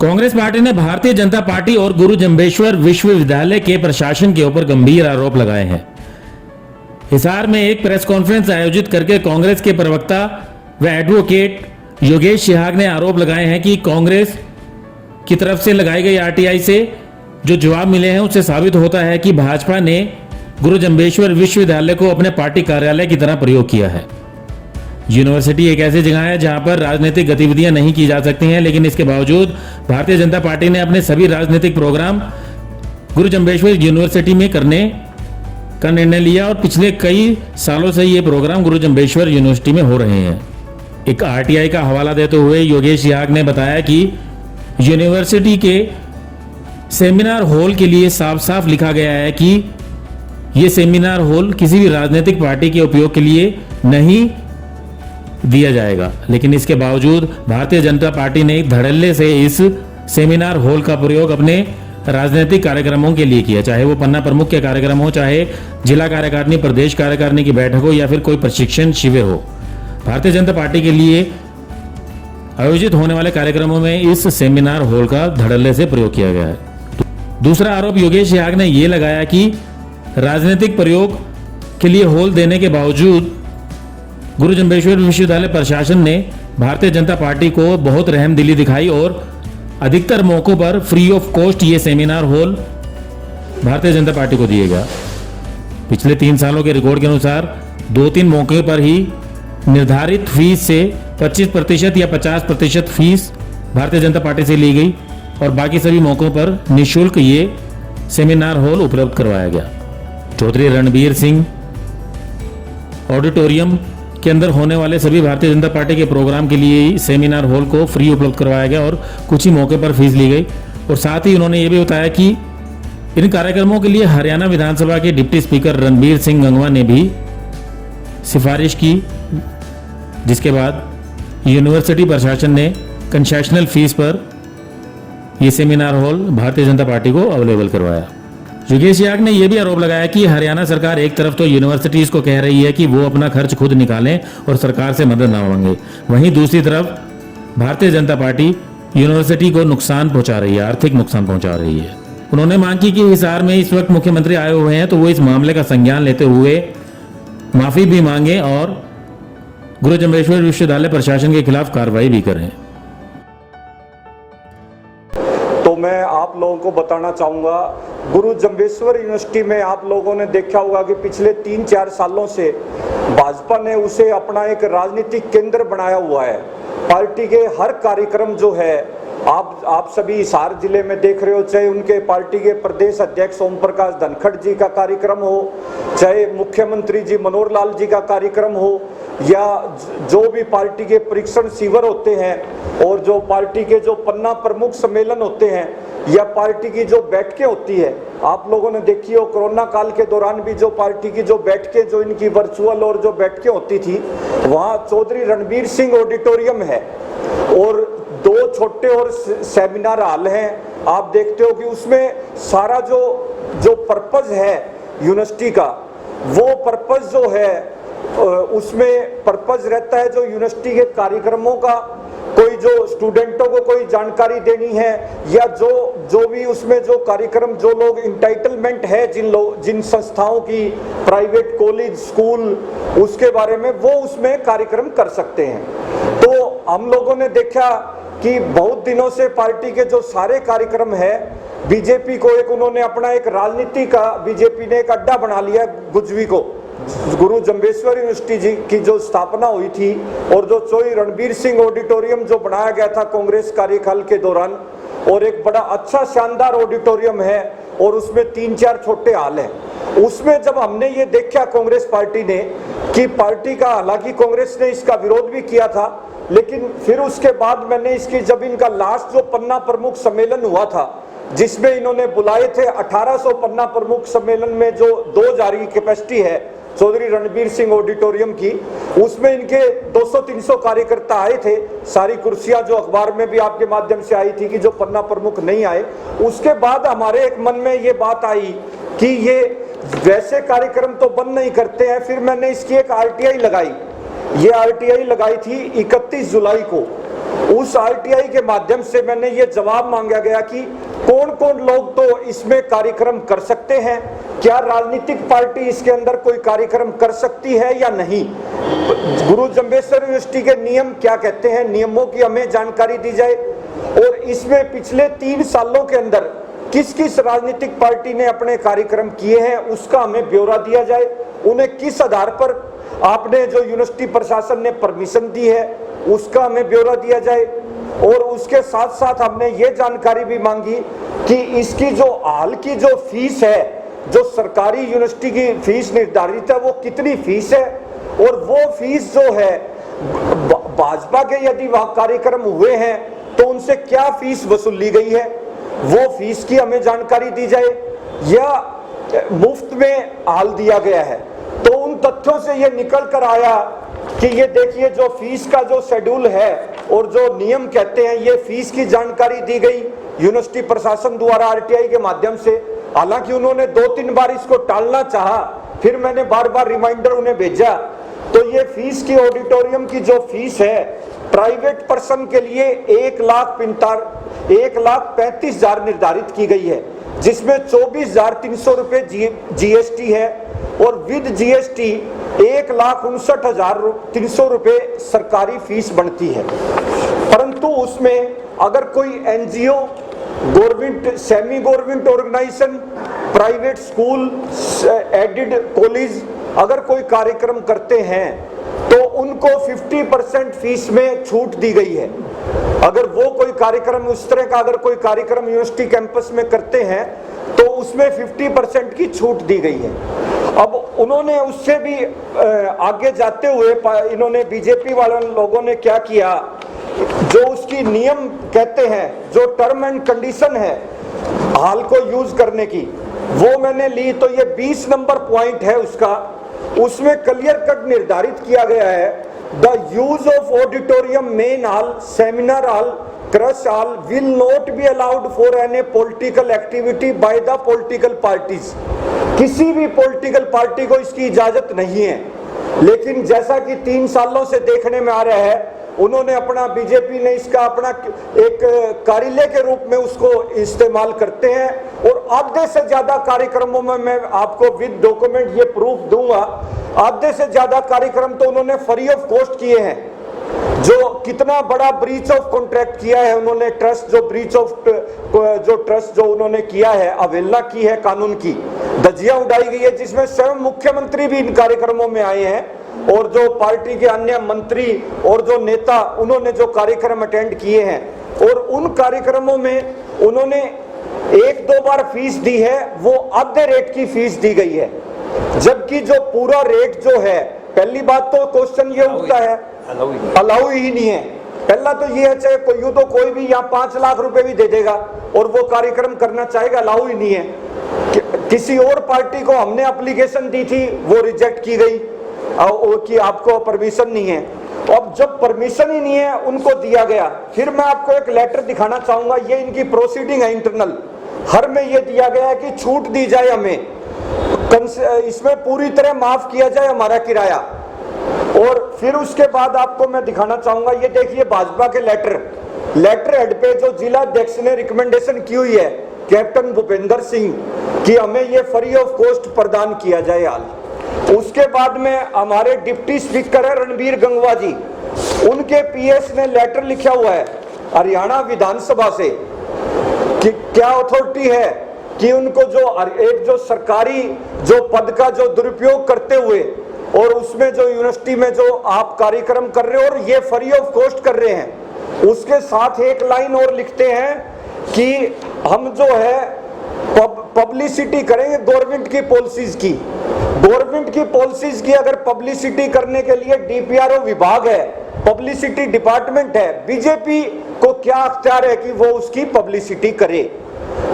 Congress party ने Bharatiya Janata party और गुरु जम्बेश्वर विश्वविद्यालय के प्रशासन के ऊपर गंभीर आरोप लगाए हैं। हिसार में एक प्रेस कॉन्फ्रेंस आयोजित करके कांग्रेस के प्रवक्ता व एडवोकेट योगेश सिहाग ने आरोप लगाए हैं कि कांग्रेस की तरफ से लगाई गई आरटीआई से जो जवाब मिले हैं उससे साबित होता है कि भाजपा ने गुरु जम्बेश्वर विश्वविद्यालय को अपने पार्टी कार्यालय की तरह प्रयोग किया है। यूनिवर्सिटी एक ऐसी जगह है जहां पर राजनीतिक गतिविधियां नहीं की जा सकती हैं, लेकिन इसके बावजूद भारतीय जनता पार्टी ने अपने सभी राजनीतिक प्रोग्राम गुरु जम्बेश्वर यूनिवर्सिटी में करने का निर्णय लिया और पिछले कई सालों से ये प्रोग्राम गुरु जम्बेश्वर यूनिवर्सिटी में हो रहे हैं। एक आरटीआई का हवाला देते हुए योगेश सिहाग ने बताया कि यूनिवर्सिटी के सेमिनार हॉल के लिए साफ साफ लिखा गया है कि यह सेमिनार हॉल किसी भी राजनीतिक पार्टी के उपयोग के लिए नहीं दिया जाएगा, लेकिन इसके बावजूद भारतीय जनता पार्टी ने धड़ल्ले से इस सेमिनार हॉल का प्रयोग अपने राजनीतिक कार्यक्रमों के लिए किया, चाहे वो पन्ना प्रमुख के कार्यक्रम हो, चाहे जिला कार्यकारिणी प्रदेश कार्यकारिणी की बैठक हो या फिर कोई प्रशिक्षण शिविर हो। भारतीय जनता पार्टी के लिए आयोजित होने वाले कार्यक्रमों में इस सेमिनार हॉल का धड़ल्ले से प्रयोग किया गया है। दूसरा आरोप योगेश सिहाग ने यह लगाया कि राजनीतिक प्रयोग के लिए हॉल देने के बावजूद गुरु जम्बेश्वर विश्वविद्यालय प्रशासन ने भारतीय जनता पार्टी को बहुत रहमदिली दिखाई और अधिकतर मौकों पर फ्री ऑफ कॉस्ट ये seminar hall Bharatiya Janata party को दिया गया। पिछले 3 सालों के रिकॉर्ड के अनुसार 2-3 मौके पर ही निर्धारित फीस से 25% या 50% फीस भारतीय जनता पार्टी से ली गई और बाकी सभी मौकों पर निःशुल्क ये सेमिनार हॉल उपलब्ध करवाया गया। चौधरी रणबीर सिंह ऑडिटोरियम के अंदर होने वाले सभी भारतीय जनता पार्टी के प्रोग्राम के लिए सेमिनार हॉल को फ्री उपलब्ध करवाया गया और कुछ ही मौके पर फीस ली गई। और साथ ही उन्होंने ये भी बताया कि इन कार्यक्रमों के लिए हरियाणा विधानसभा के डिप्टी स्पीकर रणबीर सिंह गंगवा ने भी सिफारिश की, जिसके बाद यूनिवर्सिटी प्रशासन ने कंसेशनल फीस पर यह seminar hall Bharatiya Janata party को अवेलेबल करवाया। योगेश सिहाग ने यह भी आरोप लगाया कि हरियाणा सरकार एक तरफ तो यूनिवर्सिटीज को कह रही है कि वो अपना खर्च खुद निकालें और सरकार से मदद ना मांगे, वहीं दूसरी तरफ भारतीय जनता पार्टी यूनिवर्सिटी को नुकसान पहुंचा रही है, आर्थिक नुकसान पहुंचा रही है। उन्होंने मांग की कि हिसार में इस वक्त मुख्यमंत्री आए हुए हैं तो वो इस मामले का संज्ञान लेते हुए माफी भी मांगे और गुरु जम्बेश्वर विश्वविद्यालय प्रशासन के खिलाफ कार्रवाई भी करें। तो मैं आप लोगों को बताना चाहूँगा, गुरु जम्बेश्वर यूनिवर्सिटी में आप लोगों ने देखा होगा कि पिछले 3-4 सालों से भाजपा ने उसे अपना एक राजनीतिक केंद्र बनाया हुआ है। पार्टी के हर कार्यक्रम जो है आप सभी हिसार जिले में देख रहे हो, चाहे उनके पार्टी के प्रदेश अध्यक्ष ओम प्रकाश धनखड़ जी का कार्यक्रम हो, चाहे मुख्यमंत्री जी मनोहर लाल जी का कार्यक्रम हो, या जो भी पार्टी के परीक्षण शिविर होते हैं और जो पार्टी के जो पन्ना प्रमुख सम्मेलन होते हैं या पार्टी की जो बैठकें होती है, आप लोगों ने देखी हो कोरोना काल के दौरान भी जो पार्टी की जो बैठकें, जो इनकी वर्चुअल और जो बैठकें होती थी, वहाँ चौधरी रणबीर सिंह ऑडिटोरियम है और 2 छोटे और सेमिनार हॉल हैं। आप देखते हो कि उसमें सारा जो पर्पस है यूनिवर्सिटी का, वो पर्पस जो है उसमें पर्पस रहता है जो यूनिवर्सिटी के कार्यक्रमों का, कोई जो स्टूडेंटों को कोई जानकारी देनी है या जो भी उसमें जो कार्यक्रम, जो लोग इंटाइटलमेंट है जिन संस्थाओं की, प्राइवेट कॉलेज स्कूल, उसके बारे में वो उसमें कार्यक्रम कर सकते हैं। तो हम लोगों ने देखा कि बहुत दिनों से पार्टी के जो सारे कार्यक्रम है, बीजेपी को उन्होंने अपना एक राजनीति का, बीजेपी ने एक अड्डा बना लिया गुजवी को। गुरु जम्बेश्वर यूनिवर्सिटी जी की जो स्थापना हुई थी और जो चौधरी रणबीर सिंह ऑडिटोरियम जो बनाया गया था कांग्रेस कार्यकाल के दौरान, और एक बड़ा अच्छा शानदार ऑडिटोरियम है और उसमें 3-4 छोटे हॉल हैं। उसमें जब हमने ये देखा कांग्रेस पार्टी ने कि पार्टी का, हालांकि कांग्रेस ने इसका विरोध भी किया था, लेकिन फिर उसके बाद मैंने इसकी, जब इनका लास्ट जो पन्ना प्रमुख सम्मेलन हुआ था जिसमें इन्होंने बुलाए थे 1800 पन्ना प्रमुख सम्मेलन में जो 2000 की कैपेसिटी है चौधरी रणबीर सिंह ऑडिटोरियम की, उसमें इनके 200-300 कार्यकर्ता आए थे। सारी कुर्सियां जो अखबार में भी आपके माध्यम से आई थी कि जो पन्ना प्रमुख नहीं आए, उसके बाद हमारे एक मन में ये बात आई कि ये वैसे कार्यक्रम तो बंद नहीं करते हैं। फिर मैंने इसकी एक आरटीआई लगाई। ये आरटीआई लगाई थी 31 जुलाई को उस आरटीआई के माध्यम से मैंने ये जवाब मांगा गया कि कौन कौन लोग तो इसमें कार्यक्रम कर सकते हैं, क्या राजनीतिक पार्टी इसके अंदर कोई कार्यक्रम कर सकती है या नहीं, गुरु जम्बेश्वर यूनिवर्सिटी के नियम क्या कहते हैं, नियमों की हमें जानकारी दी जाए, और इसमें पिछले 3 सालों के अंदर किस किस राजनीतिक पार्टी ने अपने कार्यक्रम किए हैं उसका हमें ब्यौरा दिया जाए, उन्हें किस आधार पर आपने जो यूनिवर्सिटी प्रशासन ने परमिशन दी है उसका हमें ब्यौरा दिया जाए। और उसके साथ साथ हमने ये जानकारी भी मांगी कि इसकी जो हाल की जो फीस है, जो सरकारी यूनिवर्सिटी की फीस निर्धारित है, वो कितनी फीस है, और वो फीस जो है भाजपा के यदि वहाँ कार्यक्रम हुए हैं तो उनसे क्या फीस वसूली गई है, वो फीस की हमें जानकारी दी जाए, या मुफ्त में हाल दिया गया है। तो उन तथ्यों से ये निकल कर आया कि ये देखिए जो फीस का जो शेड्यूल है और जो नियम कहते हैं, ये फीस की जानकारी दी गई यूनिवर्सिटी प्रशासन द्वारा आरटीआई के माध्यम से। हालांकि उन्होंने 2-3 बार इसको टालना चाहा, फिर मैंने बार बार रिमाइंडर उन्हें भेजा। तो ये फीस की ऑडिटोरियम की जो फीस है प्राइवेट पर्सन के लिए 1,35,000 निर्धारित की गई है, जिसमें 24,300 रुपए जीएसटी है और विद जीएसटी 1,59,300 रुपए सरकारी फीस बनती है। परंतु उसमें अगर कोई NGO, government, semi government organisation, private school, aided college अगर कोई कार्यक्रम करते हैं तो उनको 50% फीस में छूट दी गई है। अगर वो कोई कार्यक्रम, उस तरह का अगर कोई कार्यक्रम यूनिवर्सिटी कैंपस में करते हैं तो उसमें 50% की छूट दी गई है। अब उन्होंने उससे भी आगे जाते हुए इन्होंने, बीजेपी वाले लोगों ने क्या किया, जो उसकी नियम कहते हैं, जो टर्म एंड कंडीशन है हाल को यूज करने की, वो मैंने ली। तो ये 20 नंबर पॉइंट है उसका, उसमें क्लियर कट निर्धारित किया गया है, the use of auditorium, main hall, seminar hall, crush hall will not be allowed for any political activity by the political parties. किसी भी पॉलिटिकल पार्टी को इसकी इजाजत नहीं है। लेकिन जैसा कि 3 सालों से देखने में आ रहा है, उन्होंने अपना, बीजेपी ने इसका अपना एक कार्यालय के रूप में उसको इस्तेमाल करते हैं। और आधे से ज्यादा कार्यक्रमों में, मैं आपको विद डॉक्यूमेंट ये प्रूफ दूंगा, आधे से ज्यादा कार्यक्रम तो उन्होंने फ्री ऑफ कॉस्ट किए हैं। जो कितना बड़ा ब्रीच ऑफ कॉन्ट्रैक्ट किया है उन्होंने, ट्रस्ट जो ब्रीच ऑफ जो ट्रस्ट जो उन्होंने किया है, अवहेलना की है कानून की, धज्जियां उड़ाई गई है, जिसमें स्वयं मुख्यमंत्री भी इन कार्यक्रमों में आए हैं और जो पार्टी के अन्य मंत्री और जो नेता, उन्होंने जो कार्यक्रम अटेंड किए हैं। और उन कार्यक्रमों में उन्होंने 1-2 बार फीस दी है, वो आधे रेट की फीस दी गई है, जबकि जो पूरा रेट जो है, पहली बात तो क्वेश्चन ये उठता है, अलाउ ही नहीं है। पहला तो ये है, चाहे कोई तो कोई भी यहाँ 5 लाख रुपए भी दे देगा और वो कार्यक्रम करना चाहेगा, अलाउ ही नहीं है। किसी और पार्टी को हमने एप्लीकेशन दी थी, वो रिजेक्ट की गई कि आपको परमिशन नहीं है। अब जब परमिशन ही नहीं है, उनको दिया गया। फिर मैं आपको एक लेटर दिखाना चाहूंगा, ये इनकी प्रोसीडिंग है इंटरनल, हर में ये दिया गया है कि छूट दी जाए हमें, इसमें पूरी तरह माफ किया जाए हमारा किराया। और फिर उसके बाद आपको मैं दिखाना चाहूंगा, ये देखिए भाजपा के लेटर हेड पे जो जिला अध्यक्ष ने रिकमेंडेशन की हुई है कैप्टन भूपेंद्र सिंह कि हमें ये फ्री ऑफ कॉस्ट प्रदान किया जाए हाल। उसके बाद में हमारे डिप्टी स्पीकर है रणबीर गंगवा जी, उनके पीएस ने लेटर लिखा हुआ है हरियाणा विधानसभा से कि क्या अथॉरिटी है कि उनको जो सरकारी जो पद का जो दुरुपयोग करते हुए और उसमें जो यूनिवर्सिटी में जो आप कार्यक्रम कर रहे हो और ये फ्री ऑफ कॉस्ट कर रहे हैं, उसके साथ एक लाइन और लिखते हैं कि हम जो है पब्लिसिटी करेंगे गवर्नमेंट की पॉलिसीज की। गवर्नमेंट की पॉलिसीज की अगर पब्लिसिटी करने के लिए डीपीआरओ विभाग है, पब्लिसिटी डिपार्टमेंट है, बीजेपी को क्या अख्तियार है कि वो उसकी पब्लिसिटी करे?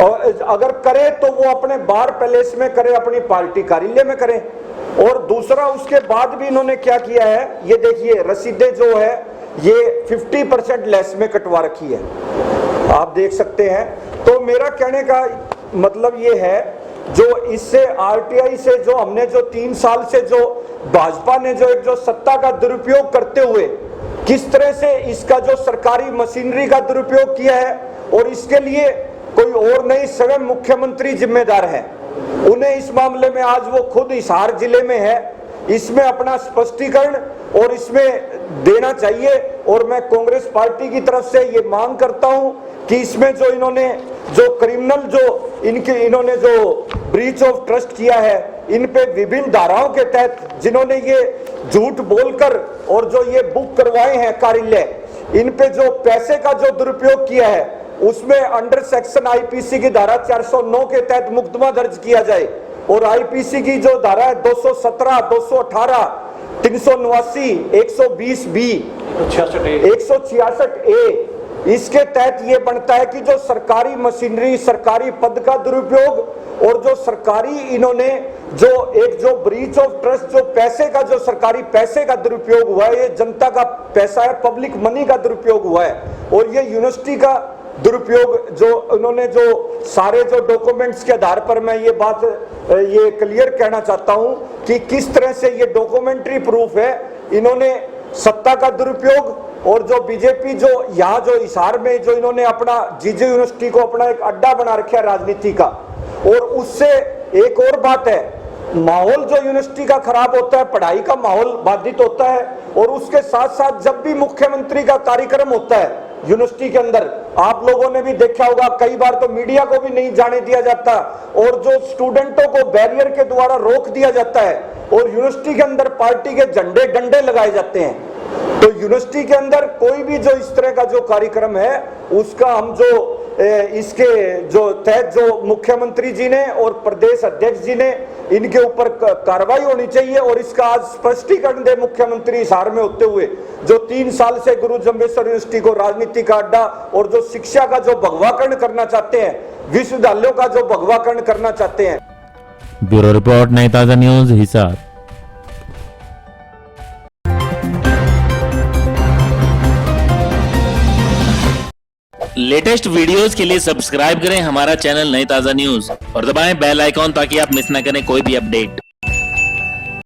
और अगर करे तो वो अपने बार पैलेस में करे, अपनी पार्टी कार्यालय में करे। और दूसरा, उसके बाद भी इन्होंने क्या किया है, ये देखिए रसीदें जो है ये 50% लेस में कटवा रखी है, आप देख सकते हैं। तो मेरा कहने का मतलब ये है, जो इससे आरटीआई से जो हमने जो 3 साल से जो भाजपा ने जो एक जो सत्ता का दुरुपयोग करते हुए किस तरह से इसका जो सरकारी मशीनरी का दुरुपयोग किया है, और इसके लिए कोई और नहीं, स्वयं मुख्यमंत्री जिम्मेदार है। उन्हें इस मामले में, आज वो खुद हिसार जिले में है, इसमें अपना स्पष्टीकरण और इसमें देना चाहिए। और मैं कांग्रेस पार्टी की तरफ से ये मांग करता हूं कि इसमें जो इन्होंने जो क्रिमिनल जो इन्होंने जो ब्रीच ऑफ ट्रस्ट किया है, इन पे विभिन्न धाराओं के तहत जिन्होंने ये झूठ बोलकर और जो ये बुक करवाए हैं कार्यालय, इन पे जो पैसे का जो दुरुपयोग किया है, उसमें अंडर सेक्शन आईपीसी की धारा 409 के तहत मुकदमा दर्ज किया जाए। और आईपीसी की जो धारा है 217, 218, 389, 120 बी, 166 ए, इसके तहत ये बनता है कि जो सरकारी मशीनरी, सरकारी पद का दुरुपयोग और जो सरकारी इन्होंने जो एक जो ब्रीच ऑफ ट्रस्ट, जो पैसे का, जो सरकारी पैसे का दुरुपयोग हुआ है, ये जनता का पैसा है, पब्लिक मनी का दुरुपयोग हुआ है। और ये यूनिवर्सिटी का दुरुपयोग जो उन्होंने जो सारे जो डॉक्यूमेंट्स के आधार पर मैं ये बात ये क्लियर कहना चाहता हूं कि किस तरह से ये डॉक्यूमेंट्री प्रूफ है, इन्होंने सत्ता का दुरुपयोग और जो बीजेपी जो यहाँ जो हिसार में जो इन्होंने अपना जीजे यूनिवर्सिटी को अपना एक अड्डा बना रखा है राजनीति का। और उससे एक और बात है, माहौल जो यूनिवर्सिटी का खराब होता है, पढ़ाई का माहौल बाधित होता है। और उसके साथ साथ जब भी मुख्यमंत्री का कार्यक्रम होता है यूनिवर्सिटी के अंदर, आप लोगों ने भी देखा होगा, कई बार तो मीडिया को भी नहीं जाने दिया जाता और जो स्टूडेंटों को बैरियर के द्वारा रोक दिया जाता है और यूनिवर्सिटी के अंदर पार्टी के झंडे डंडे लगाए जाते हैं। तो यूनिवर्सिटी के अंदर कोई भी जो इस तरह का जो कार्यक्रम है, उसका हम जो इसके जो तहत जो मुख्यमंत्री जी ने और प्रदेश अध्यक्ष जी ने इनके ऊपर कार्रवाई होनी चाहिए। और इसका आज स्पष्टीकरण दे मुख्यमंत्री हिसार में होते हुए, जो 3 साल से गुरु जम्बेश्वर यूनिवर्सिटी को राजनीति का अड्डा और जो शिक्षा का जो भगवाकरण करना चाहते हैं, विश्वविद्यालयों का जो भगवाकरण करना चाहते हैं। ब्यूरो रिपोर्ट, नई ताजा न्यूज, हिसार। लेटेस्ट वीडियोस के लिए सब्सक्राइब करें हमारा चैनल नई ताजा न्यूज और दबाएं बेल आइकॉन ताकि आप मिस ना करें कोई भी अपडेट।